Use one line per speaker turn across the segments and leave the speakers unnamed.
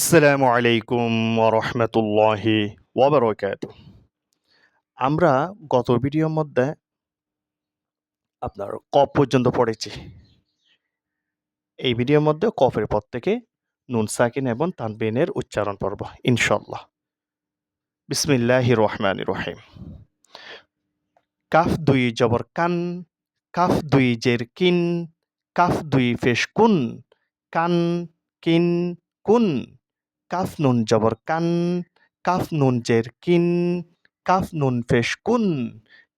আসসালামু আলাইকুম ওয়া রাহমাতুল্লাহি ওয়া বারাকাতুহু। আমরা গত ভিডিওর মধ্যে আপনার কফ পর্যন্ত পড়েছি। এই ভিডিওর মধ্যে কফের পর থেকে নুন সাকিন এবং তানবিনের উচ্চারণ পড়ব ইনশাআল্লাহ। বিসমিল্লাহির রহমানির রহিম। কাফ দুই জবর কান, কাফ দুই জের কিন, কাফ দুই পেশ কুন, কান কিন কুন, কাফ নুন জবর কান, কাফ নুন জের কিন, কাফ নুন পেশ কুন,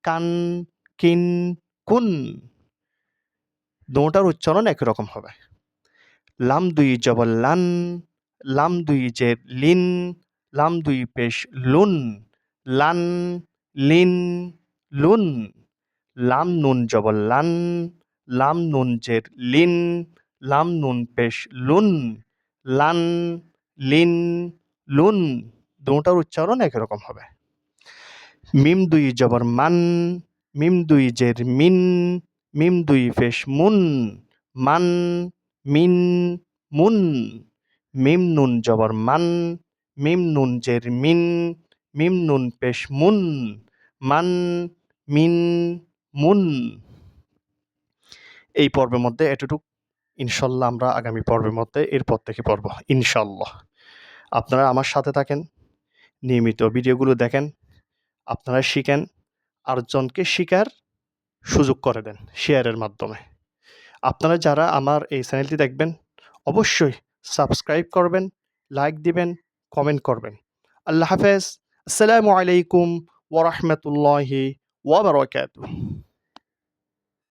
কান কিন কুন। দুটার উচ্চারণ একই রকম হবে। লাম দুই জবর লান, লাম দুই জের লিন, লাম দুই পেশ লুন, লান লিন লুন। লাম নুন জবর লান, লাম নুন জের লিন, লাম নুন পেশ লুন, লান লিন লুন। দুটার উচ্চারণ একই রকম হবে। মিম দুই জবর মান, মিম দুই জের মিন, মিম দুই পেশ মুন, মান মিন মুন। মিম নুন জবর মান, মিম নুন জের মিন, মিম নুন পেশ মুন, মান মিন মুন। এই পর্বের মধ্যে এতটুক ইনশাল্লাহ আমরা আগামী পর্বের মধ্যে এরপর থেকে পড়ব ইনশাল্লাহ। আপনারা আমার সাথে থাকেন, নিয়মিত ভিডিওগুলো দেখেন, আপনারা শিখেন, আরেকজনকে শিখার সুযোগ করে দেন শেয়ারের মাধ্যমে। আপনারা যারা আমার এই চ্যানেলটি দেখবেন অবশ্যই সাবস্ক্রাইব করবেন, লাইক দিবেন, কমেন্ট করবেন। আল্লাহ হাফেজ। আসসালামু আলাইকুম ওয়া রাহমাতুল্লাহি ওয়া বারাকাতুহু।